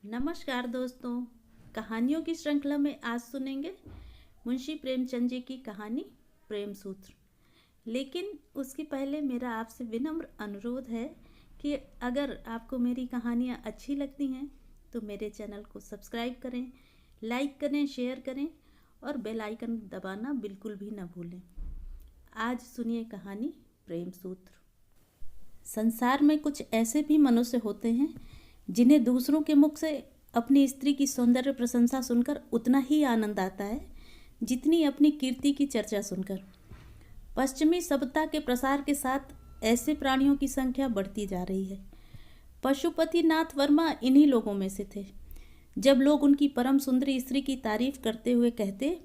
नमस्कार दोस्तों। कहानियों की श्रृंखला में आज सुनेंगे मुंशी प्रेमचंद जी की कहानी प्रेम सूत्र। लेकिन उसके पहले मेरा आपसे विनम्र अनुरोध है कि अगर आपको मेरी कहानियाँ अच्छी लगती हैं तो मेरे चैनल को सब्सक्राइब करें, लाइक करें, शेयर करें और बेल आइकन दबाना बिल्कुल भी न भूलें। आज सुनिए कहानी प्रेम सूत्र। संसार में कुछ ऐसे भी मनुष्य होते हैं जिन्हें दूसरों के मुख से अपनी स्त्री की सौंदर्य प्रशंसा सुनकर उतना ही आनंद आता है जितनी अपनी कीर्ति की चर्चा सुनकर। पश्चिमी सभ्यता के प्रसार के साथ ऐसे प्राणियों की संख्या बढ़ती जा रही है। पशुपतिनाथ वर्मा इन्हीं लोगों में से थे। जब लोग उनकी परम सुंदरी स्त्री की तारीफ करते हुए कहते,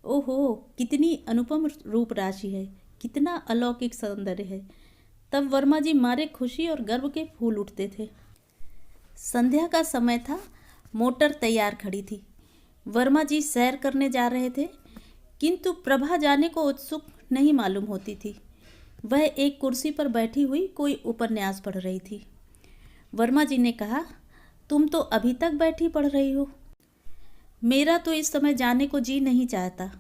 ओहो कितनी अनुपम रूप राशि है, कितना अलौकिक सौंदर्य है, तब वर्मा जी मारे खुशी और गर्व के फूल उठते थे। संध्या का समय था। मोटर तैयार खड़ी थी। वर्मा जी सैर करने जा रहे थे, किंतु प्रभा जाने को उत्सुक नहीं मालूम होती थी। वह एक कुर्सी पर बैठी हुई कोई उपन्यास पढ़ रही थी। वर्मा जी ने कहा, तुम तो अभी तक बैठी पढ़ रही हो। मेरा तो इस समय जाने को जी नहीं चाहता।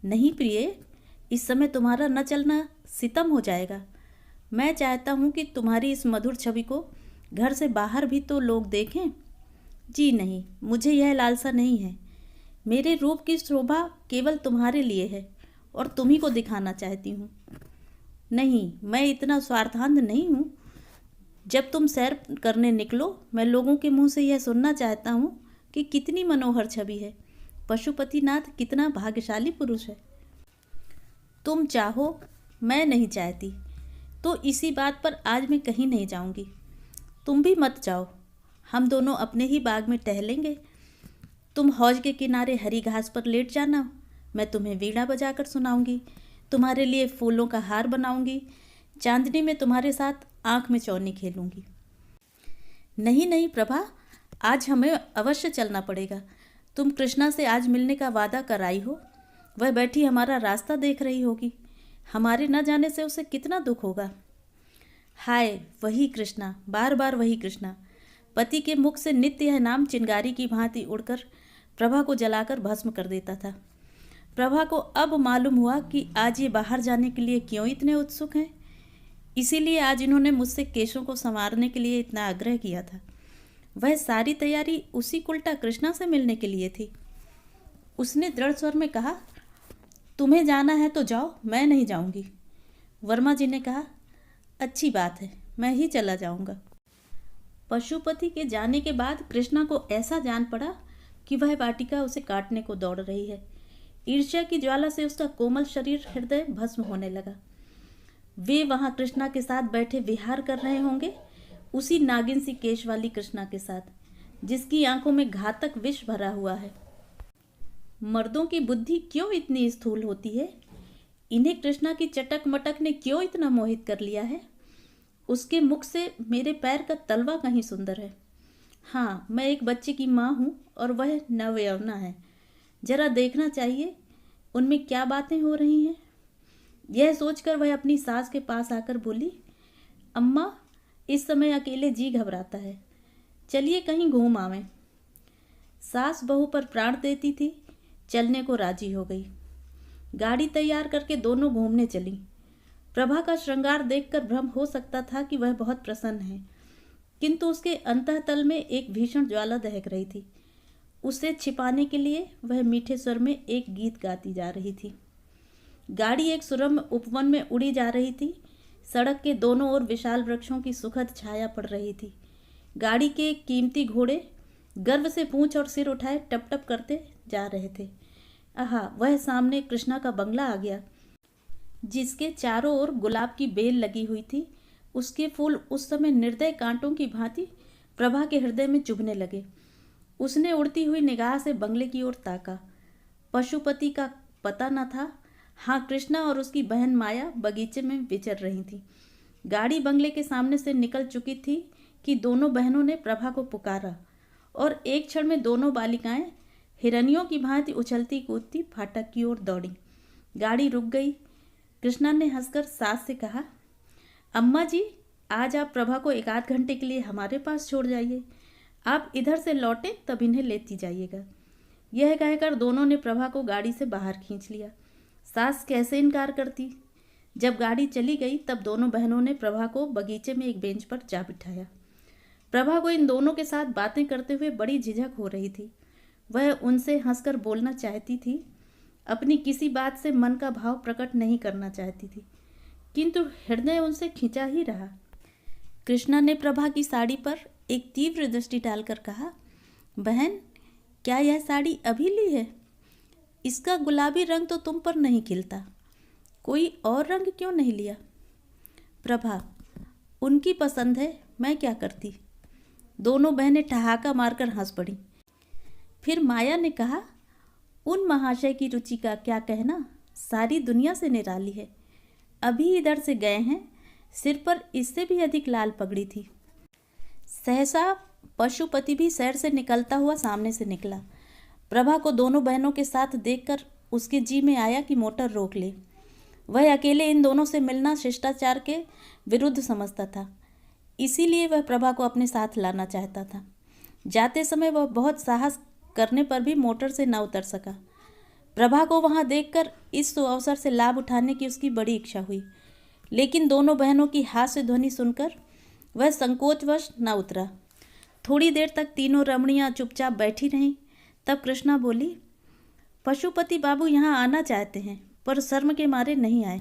नहीं प्रिय, इस समय तुम्हारा न चलना सितम हो जाएगा। मैं चाहता हूँ कि तुम्हारी इस मधुर छवि को घर से बाहर भी तो लोग देखें। जी नहीं, मुझे यह लालसा नहीं है। मेरे रूप की शोभा केवल तुम्हारे लिए है और तुम्ही को दिखाना चाहती हूँ। नहीं, मैं इतना स्वार्थांध नहीं हूँ। जब तुम सैर करने निकलो, मैं लोगों के मुंह से यह सुनना चाहता हूँ कि कितनी मनोहर छवि है, पशुपतिनाथ कितना भाग्यशाली पुरुष है। तुम चाहो, मैं नहीं चाहती, तो इसी बात पर आज मैं कहीं नहीं जाऊंगी। तुम भी मत जाओ, हम दोनों अपने ही बाग में टहलेंगे। तुम हौज के किनारे हरी घास पर लेट जाना, मैं तुम्हें वीणा बजाकर सुनाऊंगी, तुम्हारे लिए फूलों का हार बनाऊंगी, चांदनी में तुम्हारे साथ आंख में चौनी खेलूंगी। नहीं नहीं प्रभा, आज हमें अवश्य चलना पड़ेगा। तुम कृष्णा से आज मिलने का वादा कर आई हो। वह बैठी हमारा रास्ता देख रही होगी। हमारे न जाने से उसे कितना दुख होगा। हाय वही कृष्णा, बार बार वही कृष्णा। पति के मुख से नित्य यह नाम चिंगारी की भांति उड़कर प्रभा को जलाकर भस्म कर देता था। प्रभा को अब मालूम हुआ कि आज ये बाहर जाने के लिए क्यों इतने उत्सुक हैं। इसीलिए आज इन्होंने मुझसे केशों को संवारने के लिए इतना आग्रह किया था। वह सारी तैयारी उसी उल्टा कृष्णा से मिलने के लिए थी। उसने दृढ़ स्वर में कहा, तुम्हें जाना है तो जाओ, मैं नहीं जाऊंगी। वर्मा जी ने कहा, अच्छी बात है, मैं ही चला जाऊंगा। पशुपति के जाने के बाद कृष्णा को ऐसा जान पड़ा कि वह वाटिका उसे काटने को दौड़ रही है। ईर्ष्या की ज्वाला से उसका कोमल शरीर हृदय भस्म होने लगा। वे वहां कृष्णा के साथ बैठे विहार कर रहे होंगे, उसी नागिन सी केश वाली कृष्णा के साथ, जिसकी आंखों में घातक विष भरा हुआ है। मर्दों की बुद्धि क्यों इतनी स्थूल होती है? इन्हें कृष्णा की चटक मटक ने क्यों इतना मोहित कर लिया है? उसके मुख से मेरे पैर का तलवा कहीं सुंदर है। हाँ, मैं एक बच्चे की माँ हूँ और वह नवयौवना है। जरा देखना चाहिए उनमें क्या बातें हो रही हैं। यह सोचकर वह अपनी सास के पास आकर बोली, अम्मा इस समय अकेले जी घबराता है, चलिए कहीं घूम आवें। सास बहू पर प्राण देती थी, चलने को राजी हो गई। गाड़ी तैयार करके दोनों घूमने चली। प्रभा का श्रृंगार देखकर भ्रम हो सकता था कि वह बहुत प्रसन्न है, किंतु उसके अंतःतल में एक भीषण ज्वाला दहक रही थी। उसे छिपाने के लिए वह मीठे स्वर में एक गीत गाती जा रही थी। गाड़ी एक सुरम्य उपवन में उड़ी जा रही थी। सड़क के दोनों ओर विशाल वृक्षों की सुखद छाया पड़ रही थी। गाड़ी के कीमती घोड़े गर्व से पूंछ और सिर उठाए टप टप करते जा रहे थे। आहा, वह सामने कृष्णा का बंगला आ गया, जिसके चारों ओर गुलाब की बेल लगी हुई थी। उसके फूल उस समय निर्दय कांटों की भांति प्रभा के हृदय में चुभने लगे। उसने उड़ती हुई निगाह से बंगले की ओर ताका। पशुपति का पता न था। हाँ, कृष्णा और उसकी बहन माया बगीचे में विचर रही थी। गाड़ी बंगले के सामने से निकल चुकी थी कि दोनों बहनों ने प्रभा को पुकारा और एक क्षण में दोनों बालिकाएं हिरनियों की भांति उछलती कूदती फाटक की ओर दौड़ी। गाड़ी रुक गई। कृष्णा ने हंसकर सास से कहा, अम्मा जी आज आप प्रभा को 1 आध घंटे के लिए हमारे पास छोड़ जाइए। आप इधर से लौटें तब इन्हें लेती जाइएगा। यह कहकर दोनों ने प्रभा को गाड़ी से बाहर खींच लिया। सास कैसे इनकार करती। जब गाड़ी चली गई तब दोनों बहनों ने प्रभा को बगीचे में एक बेंच पर जा बिठाया। प्रभा को इन दोनों के साथ बातें करते हुए बड़ी झिझक हो रही थी। वह उनसे हंसकर बोलना चाहती थी, अपनी किसी बात से मन का भाव प्रकट नहीं करना चाहती थी, किंतु हृदय उनसे खिंचा ही रहा। कृष्णा ने प्रभा की साड़ी पर एक तीव्र दृष्टि डालकर कहा, बहन, क्या यह साड़ी अभी ली है? इसका गुलाबी रंग तो तुम पर नहीं खिलता, कोई और रंग क्यों नहीं लिया? प्रभा, उनकी पसंद है, मैं क्या करती। दोनों बहनें ठहाका मारकर हंस पड़ी। फिर माया ने कहा, उन महाशय की रुचि का क्या कहना, सारी दुनिया से निराली है। अभी इधर से गए हैं, सिर पर इससे भी अधिक लाल पगड़ी थी। सहसा पशुपति भी शहर से निकलता हुआ सामने से निकला। प्रभा को दोनों बहनों के साथ देखकर उसके जी में आया कि मोटर रोक ले। वह अकेले इन दोनों से मिलना शिष्टाचार के विरुद्ध समझता था, इसीलिए वह प्रभा को अपने साथ लाना चाहता था। जाते समय वह बहुत साहस करने पर भी मोटर से न उतर सका। प्रभा को वहां देखकर इस सुअवसर से लाभ उठाने की उसकी बड़ी इच्छा हुई, लेकिन दोनों बहनों की हास्य ध्वनि सुनकर वह संकोचवश न उतरा। थोड़ी देर तक तीनों रमणियां चुपचाप बैठी रहीं। तब कृष्णा बोली, पशुपति बाबू यहाँ आना चाहते हैं पर शर्म के मारे नहीं आए।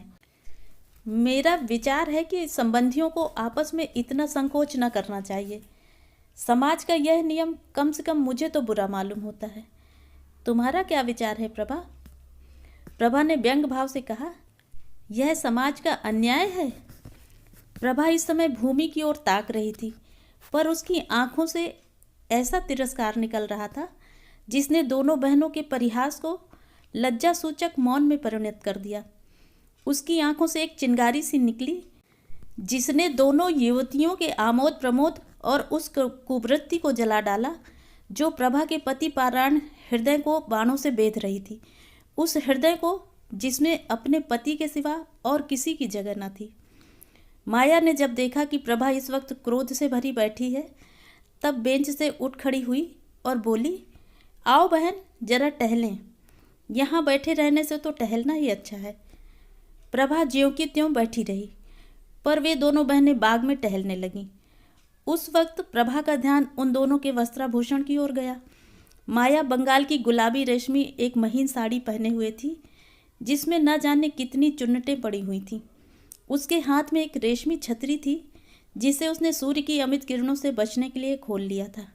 मेरा विचार है कि संबंधियों को आपस में इतना संकोच न करना चाहिए। समाज का यह नियम कम से कम मुझे तो बुरा मालूम होता है। तुम्हारा क्या विचार है प्रभा? प्रभा ने व्यंग भाव से कहा, यह समाज का अन्याय है। प्रभा इस समय भूमि की ओर ताक रही थी, पर उसकी आंखों से ऐसा तिरस्कार निकल रहा था जिसने दोनों बहनों के परिहास को लज्जा सूचक मौन में परिणत कर दिया। उसकी आंखों से एक चिंगारी सी निकली जिसने दोनों युवतियों के आमोद प्रमोद और उस कुवृत्ति को जला डाला जो प्रभा के पति पारायण हृदय को बाणों से बेध रही थी, उस हृदय को जिसमें अपने पति के सिवा और किसी की जगह न थी। माया ने जब देखा कि प्रभा इस वक्त क्रोध से भरी बैठी है, तब बेंच से उठ खड़ी हुई और बोली, आओ बहन, जरा टहलें। यहाँ बैठे रहने से तो टहलना ही अच्छा है। प्रभा ज्यों की त्यों बैठी रही, पर वे दोनों बहनें बाग में टहलने लगीं। उस वक्त प्रभा का ध्यान उन दोनों के वस्त्राभूषण की ओर गया। माया बंगाल की गुलाबी रेशमी एक महीन साड़ी पहने हुए थी, जिसमें न जाने कितनी चुन्नटें पड़ी हुई थीं। उसके हाथ में एक रेशमी छतरी थी, जिसे उसने सूर्य की अमित किरणों से बचने के लिए खोल लिया था।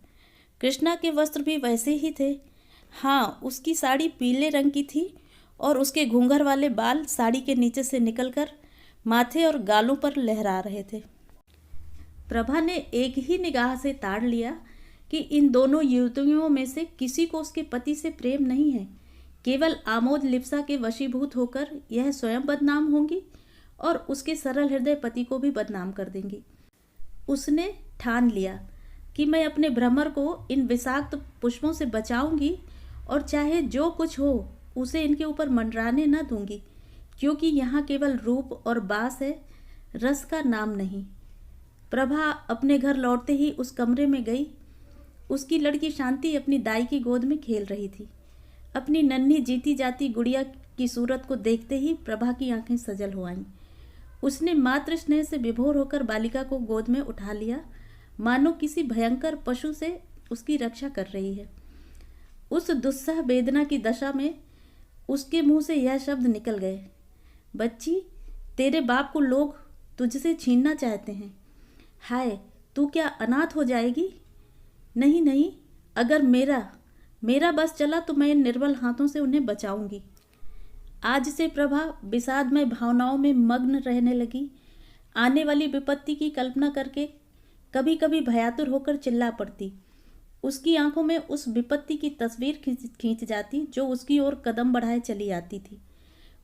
कृष्णा के वस्त्र भी वैसे ही थे। हाँ, उसकी साड़ी पीले रंग की थी और उसके घूंघर वाले बाल साड़ी के नीचे से निकलकर माथे और गालों पर लहरा रहे थे। प्रभा ने एक ही निगाह से ताड़ लिया कि इन दोनों युवतियों में से किसी को उसके पति से प्रेम नहीं है। केवल आमोद लिप्सा के वशीभूत होकर यह स्वयं बदनाम होंगी और उसके सरल हृदय पति को भी बदनाम कर देंगी। उसने ठान लिया कि मैं अपने भ्रमर को इन विषाक्त पुष्पों से बचाऊंगी और चाहे जो कुछ हो उसे इनके ऊपर मंडराने न दूंगी, क्योंकि यहाँ केवल रूप और बास है, रस का नाम नहीं। प्रभा अपने घर लौटते ही उस कमरे में गई। उसकी लड़की शांति अपनी दाई की गोद में खेल रही थी। अपनी नन्ही जीती जाती गुड़िया की सूरत को देखते ही प्रभा की आंखें सजल हो आईं। उसने मातृ स्नेह से विभोर होकर बालिका को गोद में उठा लिया, मानो किसी भयंकर पशु से उसकी रक्षा कर रही है। उस दुस्सह वेदना की दशा में उसके मुंह से यह शब्द निकल गए, बच्ची, तेरे बाप को लोग तुझसे छीनना चाहते हैं। हाय, तू क्या अनाथ हो जाएगी? नहीं नहीं, अगर मेरा बस चला तो मैं इन निर्बल हाथों से उन्हें बचाऊंगी। आज से प्रभा विषादमय भावनाओं में मग्न रहने लगी। आने वाली विपत्ति की कल्पना करके कभी कभी भयातुर होकर चिल्ला पड़ती। उसकी आंखों में उस विपत्ति की तस्वीर खींच जाती जो उसकी ओर कदम बढ़ाए चली आती थी।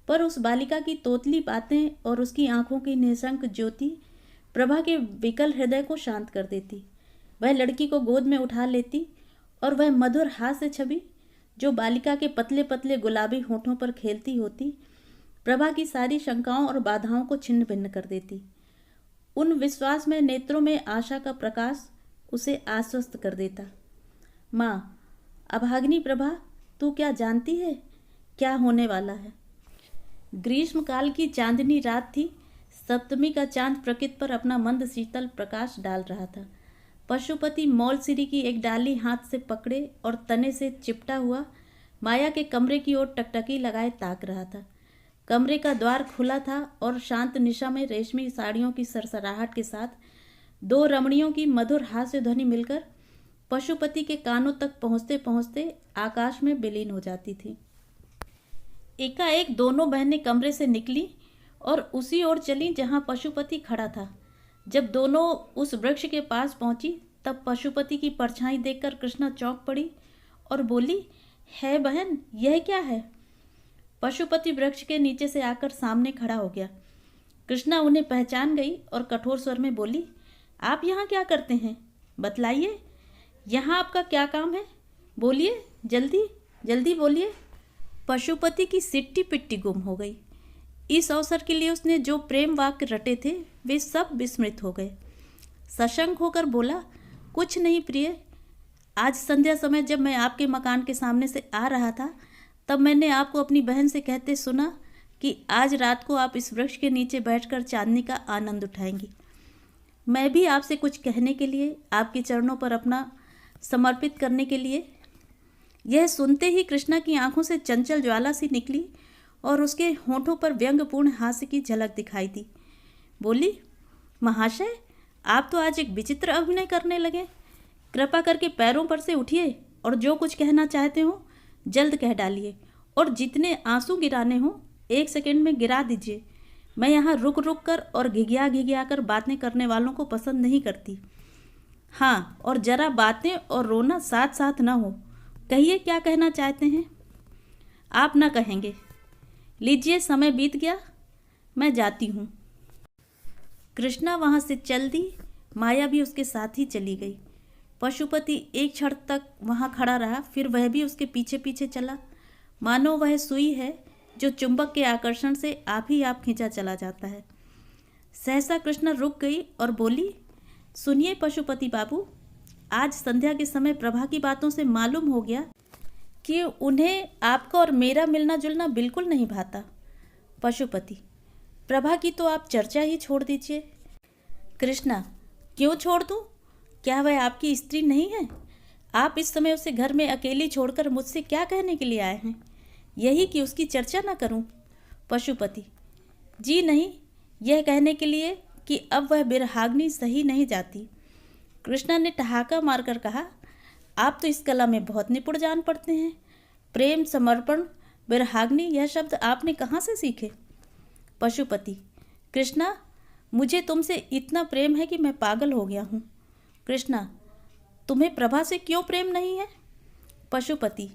पर उस बालिका की तोतली बातें और उसकी आंखों की निशंक ज्योति प्रभा के विकल हृदय को शांत कर देती। वह लड़की को गोद में उठा लेती और वह मधुर हास्य छवि जो बालिका के पतले पतले गुलाबी होठों पर खेलती होती, प्रभा की सारी शंकाओं और बाधाओं को छिन्न भिन्न कर देती। उन विश्वास में नेत्रों में आशा का प्रकाश उसे आश्वस्त कर देता। माँ, अभागिनी प्रभा, तू क्या जानती है क्या होने वाला है? ग्रीष्मकाल की चांदनी रात थी। सप्तमी का चांद प्रकृति पर अपना मंद शीतल प्रकाश डाल रहा था। पशुपति मौलसिरी की एक डाली हाथ से पकड़े और तने से चिपटा हुआ माया के कमरे की ओर टकटकी लगाए ताक रहा था। कमरे का द्वार खुला था और शांत निशा में रेशमी साड़ियों की सरसराहट के साथ दो रमणियों की मधुर हास्य ध्वनि मिलकर पशुपति के कानों तक पहुँचते पहुँचते आकाश में विलीन हो जाती थी। एकाएक दोनों बहनें कमरे से निकली और उसी ओर चलीं जहाँ पशुपति खड़ा था। जब दोनों उस वृक्ष के पास पहुंची तब पशुपति की परछाई देखकर कृष्णा चौंक पड़ी और बोली, है बहन, यह क्या है? पशुपति वृक्ष के नीचे से आकर सामने खड़ा हो गया। कृष्णा उन्हें पहचान गई और कठोर स्वर में बोली, आप यहाँ क्या करते हैं? बतलाइए, यहाँ आपका क्या काम है? बोलिए, जल्दी जल्दी बोलिए। पशुपति की सिट्टी पिट्टी गुम हो गई। इस अवसर के लिए उसने जो प्रेम वाक्य रटे थे वे सब विस्मृत हो गए। सशंक होकर बोला, कुछ नहीं प्रिय, आज संध्या समय जब मैं आपके मकान के सामने से आ रहा था तब मैंने आपको अपनी बहन से कहते सुना कि आज रात को आप इस वृक्ष के नीचे बैठकर चांदनी का आनंद उठाएंगी। मैं भी आपसे कुछ कहने के लिए, आपके चरणों पर अपना समर्पित करने के लिए। यह सुनते ही कृष्णा की आंखों से चंचल ज्वाला सी निकली और उसके होठों पर व्यंग्यपूर्ण हास्य की झलक दिखाई दी। बोली, महाशय, आप तो आज एक विचित्र अभिनय करने लगे। कृपा करके पैरों पर से उठिए और जो कुछ कहना चाहते हो जल्द कह डालिए और जितने आंसू गिराने हो 1 सेकंड में गिरा दीजिए। मैं यहाँ रुक रुक कर और घिघिया घिघिया कर बातें करने वालों को पसंद नहीं करती। हाँ, और जरा बातें और रोना साथ साथ ना हो। कहिए, क्या कहना चाहते हैं? आप ना कहेंगे। लीजिए, समय बीत गया, मैं जाती हूँ। कृष्णा वहाँ से चल दी। माया भी उसके साथ ही चली गई। पशुपति एक क्षण तक वहाँ खड़ा रहा, फिर वह भी उसके पीछे पीछे चला। मानो वह सुई है जो चुंबक के आकर्षण से आप ही आप खींचा चला जाता है। सहसा कृष्णा रुक गई और बोली, सुनिए पशुपति बाबू, आज संध्या के समय प्रभा की बातों से मालूम हो गया कि उन्हें आपका और मेरा मिलना जुलना बिल्कुल नहीं भाता। पशुपति, प्रभा की तो आप चर्चा ही छोड़ दीजिए। कृष्णा, क्यों छोड़ दूं? क्या वह आपकी स्त्री नहीं है? आप इस समय उसे घर में अकेली छोड़कर मुझसे क्या कहने के लिए आए हैं? यही कि उसकी चर्चा ना करूं? पशुपति, जी नहीं, यह कहने के लिए कि अब वह बिरहाग्नि सही नहीं जाती। कृष्णा ने ठहाका मारकर कहा, आप तो इस कला में बहुत निपुण जान पड़ते हैं। प्रेम, समर्पण, बिरहाग्नि, यह शब्द आपने कहाँ से सीखे? पशुपति, कृष्णा, मुझे तुमसे इतना प्रेम है कि मैं पागल हो गया हूँ। कृष्णा, तुम्हें प्रभा से क्यों प्रेम नहीं है? पशुपति,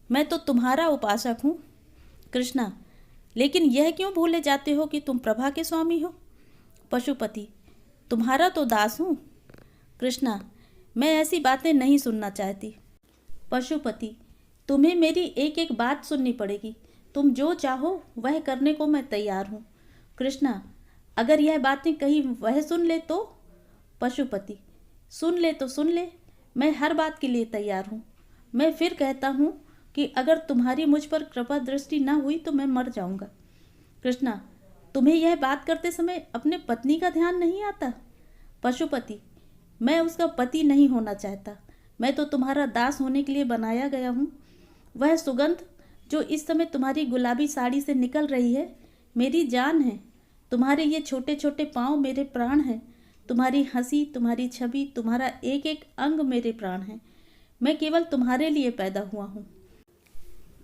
मैं तो तुम्हारा उपासक हूँ। कृष्णा, लेकिन यह क्यों भूले जाते हो कि तुम प्रभा के स्वामी हो? पशुपति, तुम्हारा तो दास हूँ। कृष्णा, मैं ऐसी बातें नहीं सुनना चाहती। पशुपति, तुम्हें मेरी एक एक बात सुननी पड़ेगी। तुम जो चाहो वह करने को मैं तैयार हूँ। कृष्णा, अगर यह बातें कहीं वह सुन ले तो? पशुपति, सुन ले तो सुन ले, मैं हर बात के लिए तैयार हूँ। मैं फिर कहता हूँ कि अगर तुम्हारी मुझ पर कृपा दृष्टि न हुई तो मैं मर जाऊँगा। कृष्णा, तुम्हें यह बात करते समय अपने पत्नी का ध्यान नहीं आता? पशुपति, मैं उसका पति नहीं होना चाहता। मैं तो तुम्हारा दास होने के लिए बनाया गया हूँ। वह सुगंध जो इस समय तुम्हारी गुलाबी साड़ी से निकल रही है मेरी जान है। तुम्हारे ये छोटे छोटे पाँव मेरे प्राण हैं। तुम्हारी हंसी, तुम्हारी छवि, तुम्हारा एक एक अंग मेरे प्राण हैं। मैं केवल तुम्हारे लिए पैदा हुआ हूँ।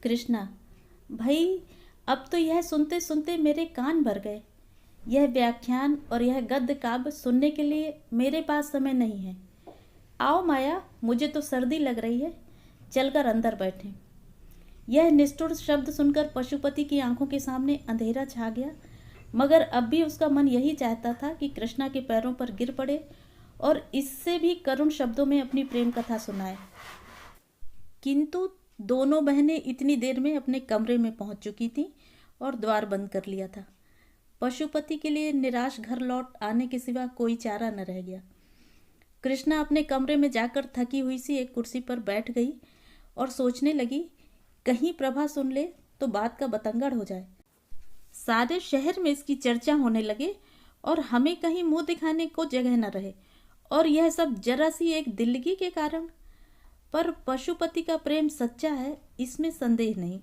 कृष्णा, भाई, अब तो यह सुनते सुनते मेरे कान भर गए। यह व्याख्यान और यह गद्य काव्य सुनने के लिए मेरे पास समय नहीं है। आओ माया, मुझे तो सर्दी लग रही है, चलकर अंदर बैठें। यह निष्ठुर शब्द सुनकर पशुपति की आंखों के सामने अंधेरा छा गया, मगर अब भी उसका मन यही चाहता था कि कृष्णा के पैरों पर गिर पड़े और इससे भी करुण शब्दों में अपनी प्रेम कथा सुनाए। किंतु दोनों बहनें इतनी देर में अपने कमरे में पहुंच चुकी थीं और द्वार बंद कर लिया था। पशुपति के लिए निराश घर लौट आने के सिवा कोई चारा न रह गया। कृष्णा अपने कमरे में जाकर थकी हुई सी एक कुर्सी पर बैठ गई और सोचने लगी, कहीं प्रभा सुन ले तो बात का बतंगड़ हो जाए। सारे शहर में इसकी चर्चा होने लगे और हमें कहीं मुंह दिखाने को जगह न रहे, और यह सब जरा सी एक दिल्लगी के कारण। पर पशुपति का प्रेम सच्चा है, इसमें संदेह नहीं।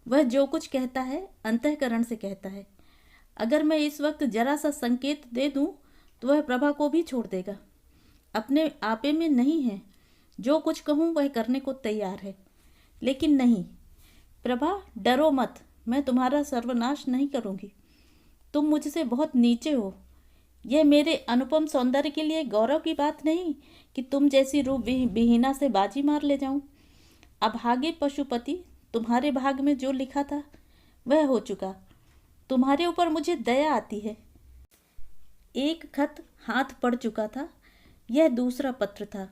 वह जो कुछ कहता है अंतःकरण से कहता है। अगर मैं इस वक्त जरा सा संकेत दे दूं तो वह प्रभा को भी छोड़ देगा। अपने आपे में नहीं है, जो कुछ कहूं वह करने को तैयार है। लेकिन नहीं प्रभा, डरो मत, मैं तुम्हारा सर्वनाश नहीं करूंगी। तुम मुझसे बहुत नीचे हो। यह मेरे अनुपम सौंदर्य के लिए गौरव की बात नहीं कि तुम जैसी रूप विहीना से बाजी मार ले जाऊं। अभागे पशुपति, तुम्हारे भाग में जो लिखा था वह हो चुका। तुम्हारे ऊपर मुझे दया आती है। एक खत हाथ पड़ चुका था। यह दूसरा पत्र था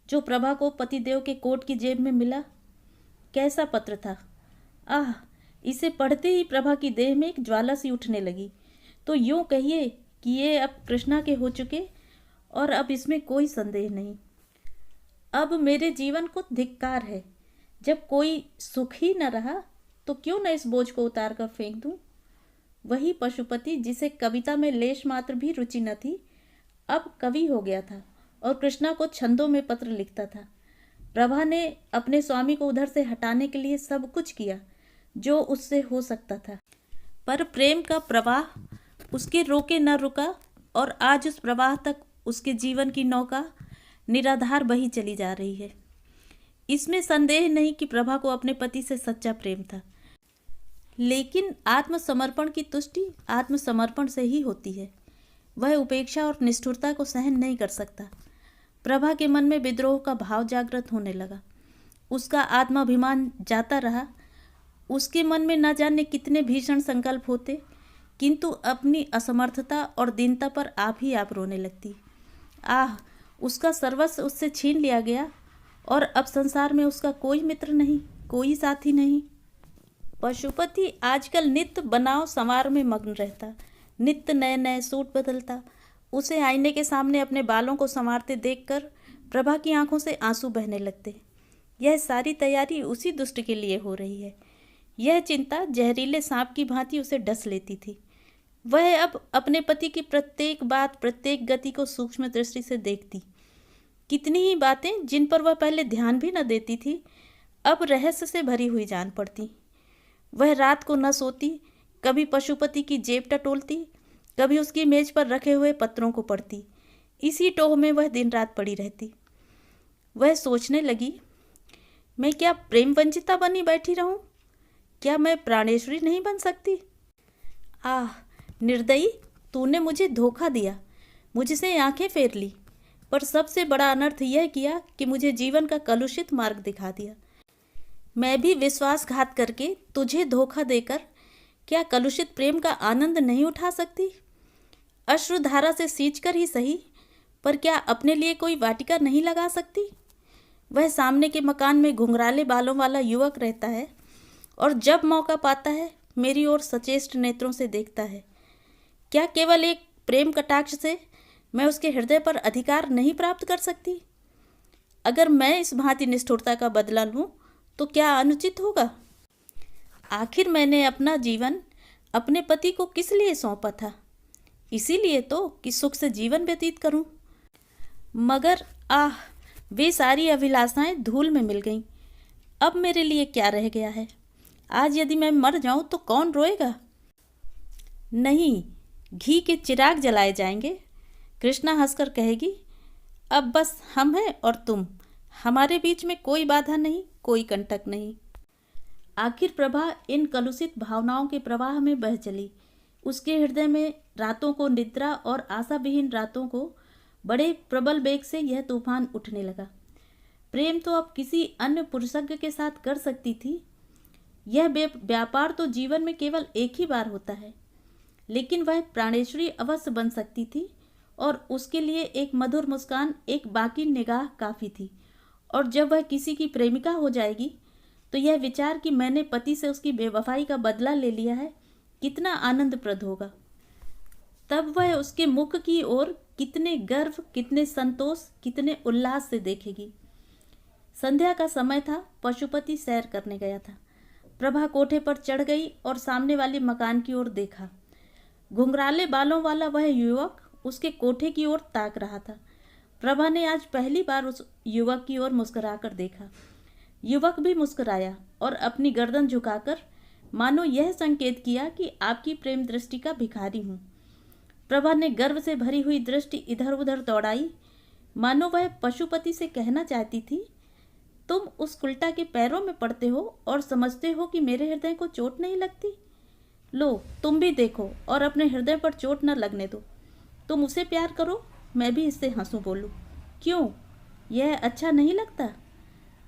जो प्रभा को पतिदेव के कोट की जेब में मिला। कैसा पत्र था! आह, इसे पढ़ते ही प्रभा की देह में एक ज्वाला सी उठने लगी। तो यूं कहिए कि ये अब कृष्णा के हो चुके, और अब इसमें कोई संदेह नहीं। अब मेरे जीवन को धिक्कार है। जब कोई सुख ही न रहा तो क्यों न इस बोझ को उतार कर फेंक दूं। वही पशुपति जिसे कविता में लेश मात्र भी रुचि न थी, अब कवि हो गया था और कृष्णा को छंदों में पत्र लिखता था। प्रभा ने अपने स्वामी को उधर से हटाने के लिए सब कुछ किया जो उससे हो सकता था, पर प्रेम का प्रवाह उसके रोके न रुका, और आज उस प्रवाह तक उसके जीवन की नौका निराधार बही चली जा रही है। इसमें संदेह नहीं कि प्रभा को अपने पति से सच्चा प्रेम था, लेकिन आत्मसमर्पण की तुष्टि आत्मसमर्पण से ही होती है। वह उपेक्षा और निष्ठुरता को सहन नहीं कर सकता। प्रभा के मन में विद्रोह का भाव जागृत होने लगा। उसका आत्माभिमान जाता रहा। उसके मन में न जाने कितने भीषण संकल्प होते, किंतु अपनी असमर्थता और दीनता पर आप ही आप रोने लगती। आह, उसका सर्वस्व उससे छीन लिया गया, और अब संसार में उसका कोई मित्र नहीं, कोई साथी नहीं। पशुपति आजकल नित्य बनाव संवार में मग्न रहता, नित्य नए नए सूट बदलता। उसे आईने के सामने अपने बालों को संवारते देखकर प्रभा की आंखों से आंसू बहने लगते। यह सारी तैयारी उसी दुष्ट के लिए हो रही है। यह चिंता जहरीले सांप की भांति उसे डस लेती थी। वह अब अपने पति की प्रत्येक बात, प्रत्येक गति को सूक्ष्म दृष्टि से देखती। कितनी ही बातें जिन पर वह पहले ध्यान भी न देती थी, अब रहस्य से भरी हुई जान पड़ती। वह रात को न सोती, कभी पशुपति की जेब टटोलती, कभी उसकी मेज पर रखे हुए पत्रों को पढ़ती। इसी टोह में वह दिन रात पड़ी रहती। वह सोचने लगी, मैं क्या प्रेम वंचिता बनी बैठी रहूं? क्या मैं प्राणेश्वरी नहीं बन सकती? आह निर्दयी, तूने मुझे धोखा दिया, मुझसे आंखें फेर ली, पर सबसे बड़ा अनर्थ यह किया कि मुझे जीवन का कलुषित मार्ग दिखा दिया। मैं भी विश्वासघात करके तुझे धोखा देकर क्या कलुषित प्रेम का आनंद नहीं उठा सकती? अश्रुधारा से सींचकर ही सही, पर क्या अपने लिए कोई वाटिका नहीं लगा सकती? वह सामने के मकान में घुंघराले बालों वाला युवक रहता है, और जब मौका पाता है मेरी ओर सचेष्ट नेत्रों से देखता है। क्या केवल एक प्रेम कटाक्ष से मैं उसके हृदय पर अधिकार नहीं प्राप्त कर सकती? अगर मैं इस भांति निष्ठुरता का बदला लूं तो क्या अनुचित होगा? आखिर मैंने अपना जीवन अपने पति को किस लिए सौंपा था? इसीलिए तो कि सुख से जीवन व्यतीत करूं। मगर आह, वे सारी अभिलाषाएं धूल में मिल गईं। अब मेरे लिए क्या रह गया है? आज यदि मैं मर जाऊं तो कौन रोएगा? नहीं, घी के चिराग जलाए जाएंगे। कृष्णा हंसकर कहेगी, अब बस हम हैं और तुम, हमारे बीच में कोई बाधा नहीं, कोई कंटक नहीं। आखिर प्रभा इन कलुषित भावनाओं के प्रवाह में बह चली। उसके हृदय में रातों को निद्रा और आशाविहीन रातों को बड़े प्रबल वेग से यह तूफान उठने लगा। प्रेम तो अब किसी अन्य पुरुषज्ञ के साथ कर सकती थी। यह व्यापार तो जीवन में केवल एक ही बार होता है, लेकिन वह प्राणेश्वरी अवश्य बन सकती थी, और उसके लिए एक मधुर मुस्कान, एक बाकी निगाह काफ़ी थी। और जब वह किसी की प्रेमिका हो जाएगी तो यह विचार कि मैंने पति से उसकी बेवफाई का बदला ले लिया है, कितना आनंदप्रद होगा। तब वह उसके मुख की ओर कितने गर्व, कितने संतोष, कितने उल्लास से देखेगी। संध्या का समय था। पशुपति सैर करने गया था। प्रभा कोठे पर चढ़ गई और सामने वाले मकान की ओर देखा। घुंघराले बालों वाला वह युवक उसके कोठे की ओर ताक रहा था। प्रभा ने आज पहली बार उस युवक की ओर मुस्कुराकर देखा। युवक भी मुस्कुराया और अपनी गर्दन झुकाकर मानो यह संकेत किया कि आपकी प्रेम दृष्टि का भिखारी हूँ। प्रभा ने गर्व से भरी हुई दृष्टि इधर उधर दौड़ाई, मानो वह पशुपति से कहना चाहती थी, तुम उस उल्टा के पैरों में पड़ते हो और समझते हो कि मेरे हृदय को चोट नहीं लगती। लो, तुम भी देखो और अपने हृदय पर चोट न लगने दो। तुम उसे प्यार करो, मैं भी इससे हंसूं बोलूं। क्यों, यह अच्छा नहीं लगता?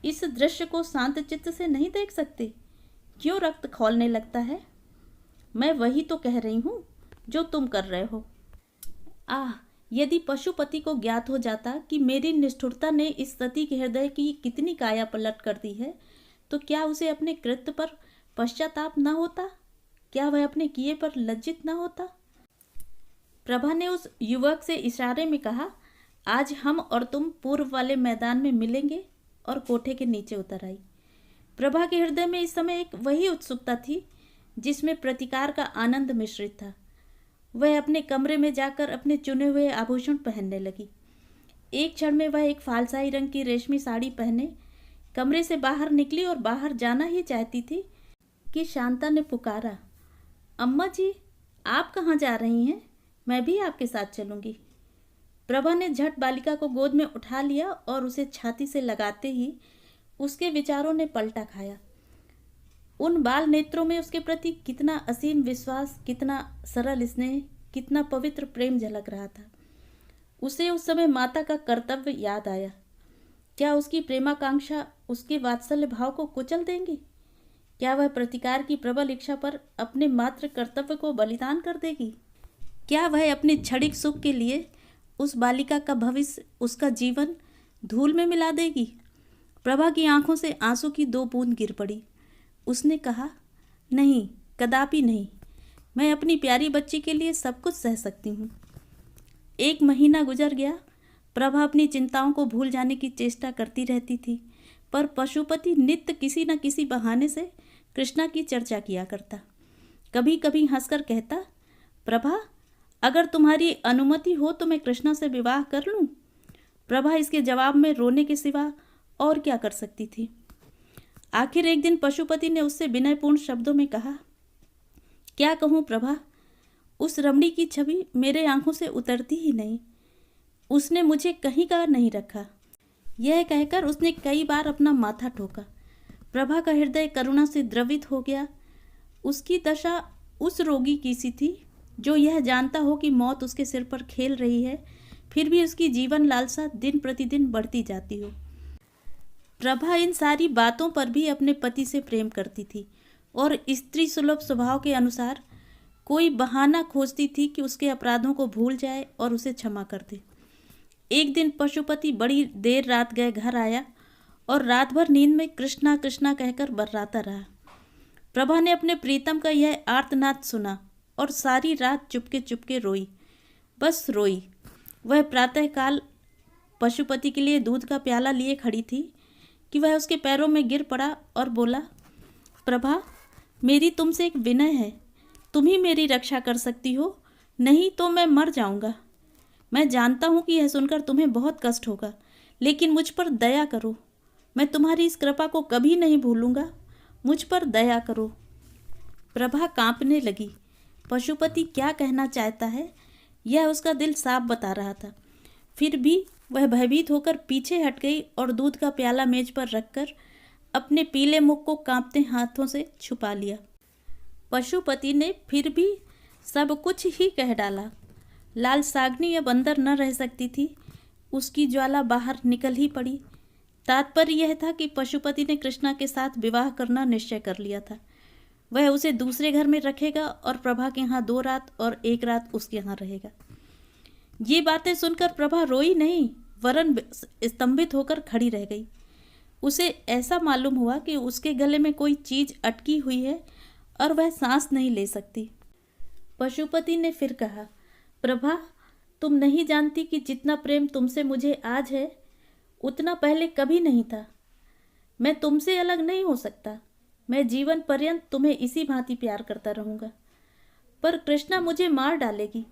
इस दृश्य को शांत चित्त से नहीं देख सकते? क्यों रक्त खौलने लगता है? मैं वही तो कह रही हूँ जो तुम कर रहे हो। आह, यदि पशुपति को ज्ञात हो जाता कि मेरी निष्ठुरता ने इस सती के हृदय की कितनी काया पलट कर दी है, तो क्या उसे अपने कृत्य पर पश्चाताप न होता? क्या वह अपने किए पर लज्जित न होता? प्रभा ने उस युवक से इशारे में कहा, आज हम और तुम पूर्व वाले मैदान में मिलेंगे, और कोठे के नीचे उतर आई। प्रभा के हृदय में इस समय एक वही उत्सुकता थी जिसमें प्रतिकार का आनंद मिश्रित था। वह अपने कमरे में जाकर अपने चुने हुए आभूषण पहनने लगी। एक क्षण में वह एक फालसाई रंग की रेशमी साड़ी पहने कमरे से बाहर निकली और बाहर जाना ही चाहती थी कि शांता ने पुकारा, अम्मा जी, आप कहाँ जा रही हैं? मैं भी आपके साथ चलूँगी। प्रभा ने झट बालिका को गोद में उठा लिया और उसे छाती से लगाते ही उसके विचारों ने पलटा खाया। उन बाल नेत्रों में उसके प्रति कितना असीम विश्वास, कितना सरल स्नेह, कितना पवित्र प्रेम झलक रहा था। उसे उस समय माता का कर्तव्य याद आया। क्या उसकी प्रेमाकांक्षा उसके वात्सल्य भाव को कुचल देंगी? क्या वह प्रतिकार की प्रबल इच्छा पर अपने मात्र कर्तव्य को बलिदान कर देगी? क्या वह अपने क्षणिक सुख के लिए उस बालिका का भविष्य, उसका जीवन धूल में मिला देगी? प्रभा की आंखों से आंसू की 2 बूंद गिर पड़ी। उसने कहा, नहीं, कदापि नहीं। मैं अपनी प्यारी बच्ची के लिए सब कुछ सह सकती हूँ। 1 महीना गुजर गया। प्रभा अपनी चिंताओं को भूल जाने की चेष्टा करती रहती थी, पर पशुपति नित्य किसी न किसी बहाने से कृष्णा की चर्चा किया करता। कभी कभी हंसकर कहता, प्रभा, अगर तुम्हारी अनुमति हो तो मैं कृष्णा से विवाह कर लूँ। प्रभा इसके जवाब में रोने के सिवा और क्या कर सकती थी। आखिर एक दिन पशुपति ने उससे विनयपूर्ण शब्दों में कहा, क्या कहूँ प्रभा, उस रमणी की छवि मेरे आंखों से उतरती ही नहीं। उसने मुझे कहीं का नहीं रखा। यह कहकर उसने कई बार अपना माथा ठोका। प्रभा का हृदय करुणा से द्रवित हो गया। उसकी दशा उस रोगी की सी थी जो यह जानता हो कि मौत उसके सिर पर खेल रही है, फिर भी उसकी जीवन लालसा दिन प्रतिदिन बढ़ती जाती हो। प्रभा इन सारी बातों पर भी अपने पति से प्रेम करती थी और स्त्री सुलभ स्वभाव के अनुसार कोई बहाना खोजती थी कि उसके अपराधों को भूल जाए और उसे क्षमा कर दे। एक दिन पशुपति बड़ी देर रात गए घर आया और रात भर नींद में कृष्णा कृष्णा कहकर बर्राता रहा। प्रभा ने अपने प्रीतम का यह आर्तनाद सुना और सारी रात चुपके चुपके रोई, बस रोई। वह प्रातःकाल पशुपति के लिए दूध का प्याला लिए खड़ी थी कि वह उसके पैरों में गिर पड़ा और बोला, प्रभा, मेरी तुमसे एक विनय है। तुम ही मेरी रक्षा कर सकती हो, नहीं तो मैं मर जाऊंगा। मैं जानता हूँ कि यह सुनकर तुम्हें बहुत कष्ट होगा, लेकिन मुझ पर दया करो। मैं तुम्हारी इस कृपा को कभी नहीं भूलूंगा। मुझ पर दया करो। प्रभा कांपने लगी। पशुपति क्या कहना चाहता है यह उसका दिल साफ बता रहा था। फिर भी वह भयभीत होकर पीछे हट गई और दूध का प्याला मेज पर रखकर अपने पीले मुख को कांपते हाथों से छुपा लिया। पशुपति ने फिर भी सब कुछ ही कह डाला। लाल सागनी अब अंदर न रह सकती थी। उसकी ज्वाला बाहर निकल ही पड़ी। तात्पर्य यह था कि पशुपति ने कृष्णा के साथ विवाह करना निश्चय कर लिया था। वह उसे दूसरे घर में रखेगा और प्रभा के यहाँ 2 रात और 1 रात उसके यहाँ रहेगा। ये बातें सुनकर प्रभा रोई नहीं, वरन स्तंभित होकर खड़ी रह गई। उसे ऐसा मालूम हुआ कि उसके गले में कोई चीज अटकी हुई है और वह सांस नहीं ले सकती। पशुपति ने फिर कहा, प्रभा, तुम नहीं जानती कि जितना प्रेम तुमसे मुझे आज है उतना पहले कभी नहीं था। मैं तुमसे अलग नहीं हो सकता। मैं जीवन पर्यंत तुम्हें इसी भांति प्यार करता रहूंगा। पर कृष्णा मुझे मार डालेगी।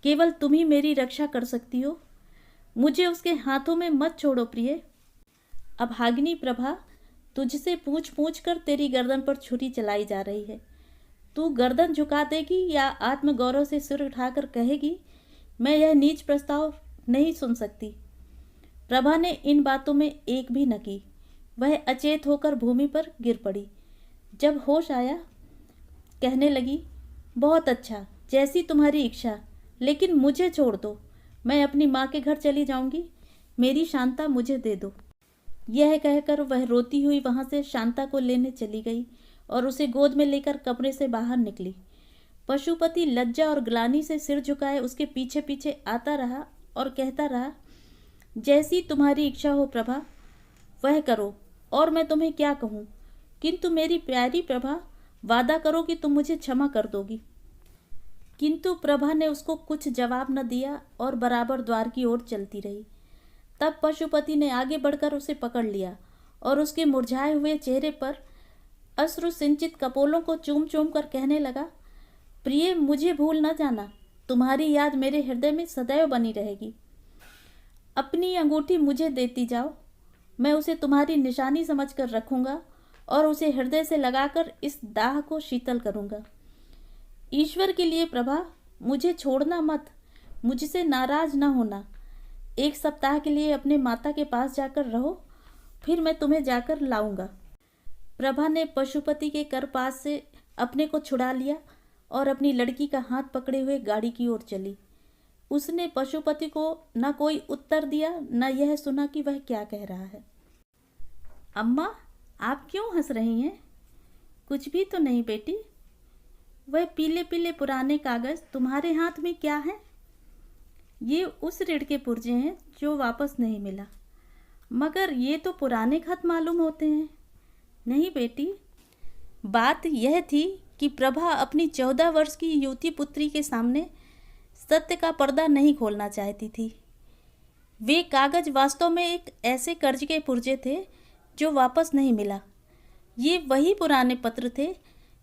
केवल तुम ही मेरी रक्षा कर सकती हो। मुझे उसके हाथों में मत छोड़ो प्रिय। अभागिनी प्रभा, तुझसे पूछ पूछ कर तेरी गर्दन पर छुरी चलाई जा रही है। तू गर्दन झुका देगी या आत्मगौरव से सिर उठाकर कहेगी, मैं यह नीच प्रस्ताव नहीं सुन सकती। प्रभा ने इन बातों में एक भी न की। वह अचेत होकर भूमि पर गिर पड़ी। जब होश आया, कहने लगी, बहुत अच्छा, जैसी तुम्हारी इच्छा, लेकिन मुझे छोड़ दो। मैं अपनी माँ के घर चली जाऊंगी। मेरी शांता मुझे दे दो। यह कहकर वह रोती हुई वहां से शांता को लेने चली गई और उसे गोद में लेकर कमरे से बाहर निकली। पशुपति लज्जा और ग्लानि से सिर झुकाए उसके पीछे पीछे आता रहा और कहता रहा, जैसी तुम्हारी इच्छा हो प्रभा, वह करो, और मैं तुम्हें क्या कहूँ। किंतु मेरी प्यारी प्रभा, वादा करो कि तुम मुझे क्षमा कर दोगी। किंतु प्रभा ने उसको कुछ जवाब न दिया और बराबर द्वार की ओर चलती रही। तब पशुपति ने आगे बढ़कर उसे पकड़ लिया और उसके मुरझाए हुए चेहरे पर अश्रु सिंचित कपोलों को चूम चूम कर कहने लगा, प्रिय, मुझे भूल न जाना। तुम्हारी याद मेरे हृदय में सदैव बनी रहेगी। अपनी अंगूठी मुझे देती जाओ। मैं उसे तुम्हारी निशानी समझकर रखूंगा और उसे हृदय से लगाकर इस दाह को शीतल करूंगा। ईश्वर के लिए प्रभा, मुझे छोड़ना मत। मुझसे नाराज न होना। 1 सप्ताह के लिए अपने माता के पास जाकर रहो, फिर मैं तुम्हें जाकर लाऊंगा। प्रभा ने पशुपति के कर पास से अपने को छुड़ा लिया और अपनी लड़की का हाथ पकड़े हुए गाड़ी की ओर चली। उसने पशुपति को न कोई उत्तर दिया, न यह सुना कि वह क्या कह रहा है। अम्मा, आप क्यों हंस रही हैं? कुछ भी तो नहीं बेटी। वह पीले पीले पुराने कागज तुम्हारे हाथ में क्या है? ये उस ऋण के पुर्जे हैं जो वापस नहीं मिला। मगर ये तो पुराने खत मालूम होते हैं। नहीं बेटी, बात यह थी कि प्रभा अपनी 14 वर्ष की युवती पुत्री के सामने सत्य का पर्दा नहीं खोलना चाहती थी। वे कागज वास्तव में एक ऐसे कर्ज के पुर्जे थे जो वापस नहीं मिला। ये वही पुराने पत्र थे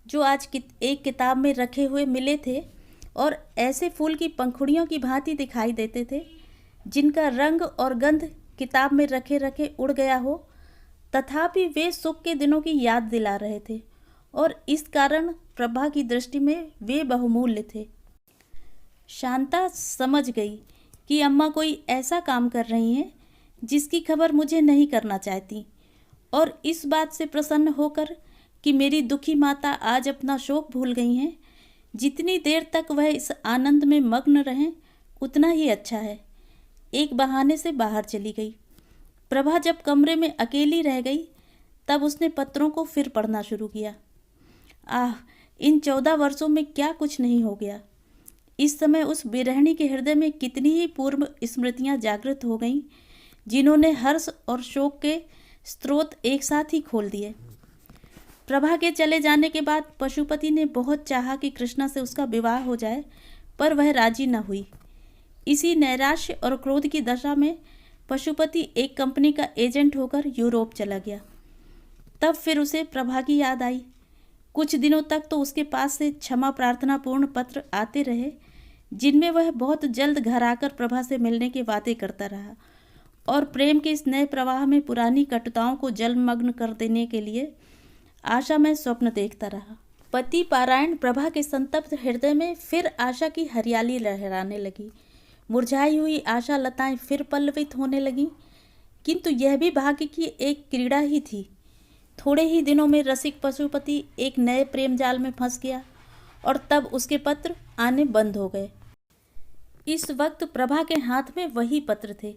जो आज एक किताब में रखे हुए मिले थे और ऐसे फूल की पंखुड़ियों की भांति दिखाई देते थे जिनका रंग और गंध किताब में रखे रखे उड़ गया हो, तथापि वे सुख के दिनों की याद दिला रहे थे और इस कारण प्रभा की दृष्टि में वे बहुमूल्य थे। शांता समझ गई कि अम्मा कोई ऐसा काम कर रही हैं जिसकी खबर मुझे नहीं करना चाहती, और इस बात से प्रसन्न होकर कि मेरी दुखी माता आज अपना शोक भूल गई हैं, जितनी देर तक वह इस आनंद में मग्न रहें उतना ही अच्छा है, एक बहाने से बाहर चली गई। प्रभा जब कमरे में अकेली रह गई तब उसने पत्रों को फिर पढ़ना शुरू किया। आह, इन 14 वर्षों में क्या कुछ नहीं हो गया। इस समय उस बिरहणी के हृदय में कितनी ही पूर्व स्मृतियां जागृत हो गईं, जिन्होंने हर्ष और शोक के स्रोत एक साथ ही खोल दिए। प्रभा के चले जाने के बाद पशुपति ने बहुत चाहा कि कृष्णा से उसका विवाह हो जाए, पर वह राजी न हुई। इसी नैराश्य और क्रोध की दशा में पशुपति एक कंपनी का एजेंट होकर यूरोप चला गया। तब फिर उसे प्रभा की याद आई। कुछ दिनों तक तो उसके पास से क्षमा प्रार्थनापूर्ण पत्र आते रहे, जिनमें वह बहुत जल्द घर आकर प्रभा से मिलने के वादे करता रहा और प्रेम के इस नए प्रवाह में पुरानी कटुताओं को जलमग्न कर देने के लिए आशा में स्वप्न देखता रहा। पति पारायण प्रभा के संतप्त हृदय में फिर आशा की हरियाली लहराने लगी। मुरझाई हुई आशा लताएं फिर पल्लवित होने लगीं, किंतु यह भी भाग्य की एक क्रीड़ा ही थी। थोड़े ही दिनों में रसिक पशुपति एक नए प्रेम जाल में फंस गया और तब उसके पत्र आने बंद हो गए। इस वक्त प्रभा के हाथ में वही पत्र थे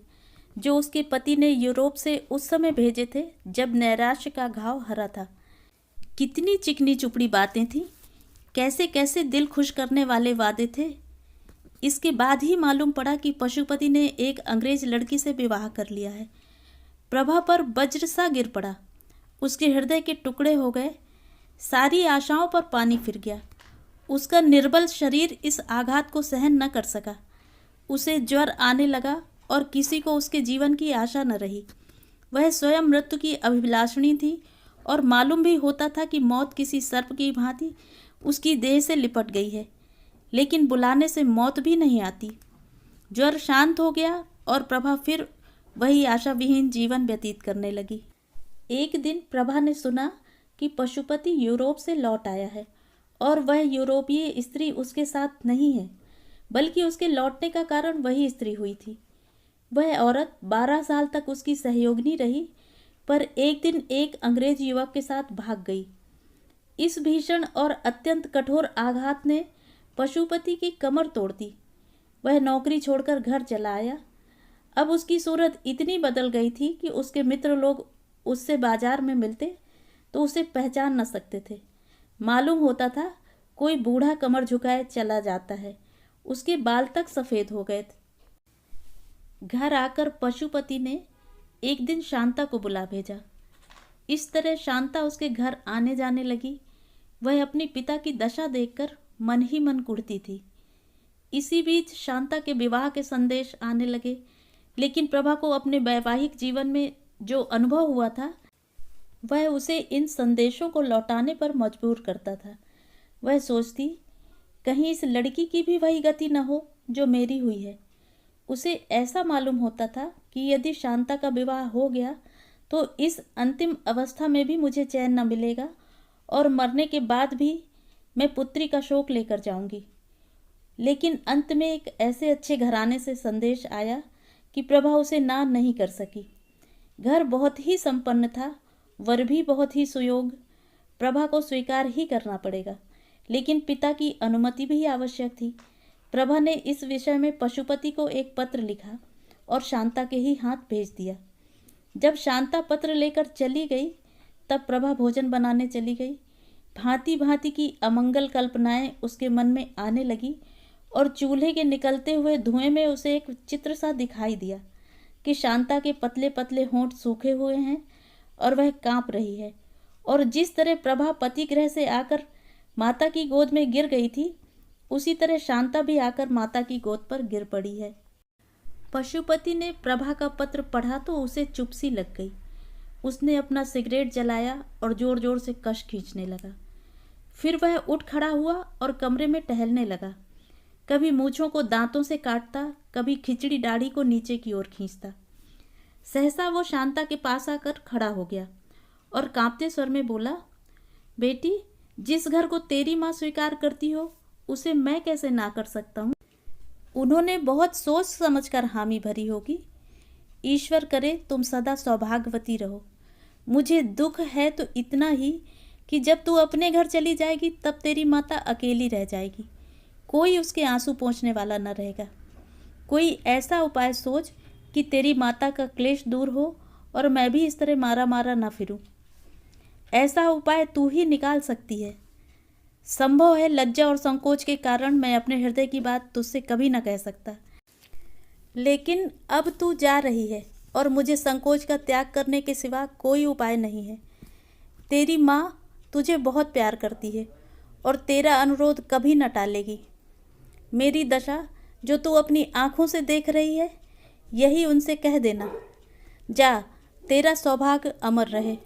जो उसके पति ने यूरोप से उस समय भेजे थे जब नैराश्य का घाव हरा था। कितनी चिकनी चुपड़ी बातें थीं, कैसे कैसे दिल खुश करने वाले वादे थे। इसके बाद ही मालूम पड़ा कि पशुपति ने एक अंग्रेज लड़की से विवाह कर लिया है। प्रभा पर वज्र सा गिर पड़ा, उसके हृदय के टुकड़े हो गए, सारी आशाओं पर पानी फिर गया। उसका निर्बल शरीर इस आघात को सहन न कर सका। उसे ज्वर आने लगा और किसी को उसके जीवन की आशा न रही। वह स्वयं मृत्यु की अभिलाषिणी थी और मालूम भी होता था कि मौत किसी सर्प की भांति उसकी देह से लिपट गई है, लेकिन बुलाने से मौत भी नहीं आती। ज्वर शांत हो गया और प्रभा फिर वही आशा विहीन जीवन व्यतीत करने लगी। एक दिन प्रभा ने सुना कि पशुपति यूरोप से लौट आया है और वह यूरोपीय स्त्री उसके साथ नहीं है, बल्कि उसके लौटने का कारण वही स्त्री हुई थी। वह औरत 12 साल तक उसकी सहयोगिनी रही, पर एक दिन एक अंग्रेज युवक के साथ भाग गई। इस भीषण और अत्यंत कठोर आघात ने पशुपति की कमर तोड़ दी। वह नौकरी छोड़कर घर चला आया। अब उसकी सूरत इतनी बदल गई थी कि उसके मित्र लोग उससे बाजार में मिलते तो उसे पहचान न सकते थे। मालूम होता था कोई बूढ़ा कमर झुकाए चला जाता है। उसके बाल तक सफ़ेद हो गए थे। घर आकर पशुपति ने एक दिन शांता को बुला भेजा। इस तरह शांता उसके घर आने जाने लगी। वह अपने पिता की दशा देखकर मन ही मन कुढ़ती थी। इसी बीच शांता के विवाह के संदेश आने लगे, लेकिन प्रभा को अपने वैवाहिक जीवन में जो अनुभव हुआ था वह उसे इन संदेशों को लौटाने पर मजबूर करता था। वह सोचती, कहीं इस लड़की की भी वही गति न हो जो मेरी हुई है। उसे ऐसा मालूम होता था कि यदि शांता का विवाह हो गया तो इस अंतिम अवस्था में भी मुझे चैन न मिलेगा और मरने के बाद भी मैं पुत्री का शोक लेकर जाऊंगी। लेकिन अंत में एक ऐसे अच्छे घराने से संदेश आया कि प्रभा उसे ना नहीं कर सकी। घर बहुत ही संपन्न था, वर भी बहुत ही सुयोग। प्रभा को स्वीकार ही करना पड़ेगा, लेकिन पिता की अनुमति भी आवश्यक थी। प्रभा ने इस विषय में पशुपति को एक पत्र लिखा और शांता के ही हाथ भेज दिया। जब शांता पत्र लेकर चली गई तब प्रभा भोजन बनाने चली गई। भांति भांति की अमंगल कल्पनाएं उसके मन में आने लगी और चूल्हे के निकलते हुए धुएं में उसे एक चित्र सा दिखाई दिया कि शांता के पतले पतले होंठ सूखे हुए हैं और वह कांप रही है। और जिस तरह प्रभा पति गृह से आकर माता की गोद में गिर गई थी, उसी तरह शांता भी आकर माता की गोद पर गिर पड़ी है। पशुपति ने प्रभा का पत्र पढ़ा तो उसे चुप सी लग गई। उसने अपना सिगरेट जलाया और जोर जोर से कश खींचने लगा। फिर वह उठ खड़ा हुआ और कमरे में टहलने लगा। कभी मूंछों को दांतों से काटता, कभी खिचड़ी दाढ़ी को नीचे की ओर खींचता। सहसा वो शांता के पास आकर खड़ा हो गया और कांपते स्वर में बोला, बेटी, जिस घर को तेरी माँ स्वीकार करती हो उसे मैं कैसे ना कर सकता हूँ। उन्होंने बहुत सोच समझकर हामी भरी होगी। ईश्वर करे तुम सदा सौभाग्यवती रहो। मुझे दुख है तो इतना ही कि जब तू अपने घर चली जाएगी तब तेरी माता अकेली रह जाएगी। कोई उसके आंसू पोंछने वाला न रहेगा। कोई ऐसा उपाय सोच कि तेरी माता का क्लेश दूर हो और मैं भी इस तरह मारा मारा ना फिरूं। ऐसा उपाय तू ही निकाल सकती है। संभव है लज्जा और संकोच के कारण मैं अपने हृदय की बात तुझसे कभी न कह सकता, लेकिन अब तू जा रही है और मुझे संकोच का त्याग करने के सिवा कोई उपाय नहीं है। तेरी माँ तुझे बहुत प्यार करती है और तेरा अनुरोध कभी न टालेगी। मेरी दशा जो तू अपनी आँखों से देख रही है, यही उनसे कह देना। जा, तेरा सौभाग्य अमर रहे।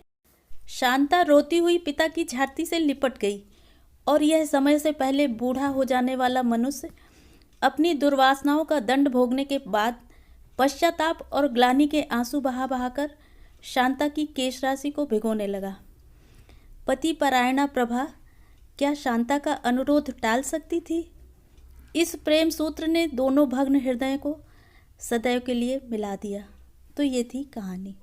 शांता रोती हुई पिता की छाती से लिपट गई और यह समय से पहले बूढ़ा हो जाने वाला मनुष्य अपनी दुर्वासनाओं का दंड भोगने के बाद पश्चाताप और ग्लानि के आंसू बहा बहाकर शांता की केश राशि को भिगोने लगा। पति परायणा प्रभा क्या शांता का अनुरोध टाल सकती थी? इस प्रेम सूत्र ने दोनों भग्न हृदयों को सदैव के लिए मिला दिया। तो ये थी कहानी।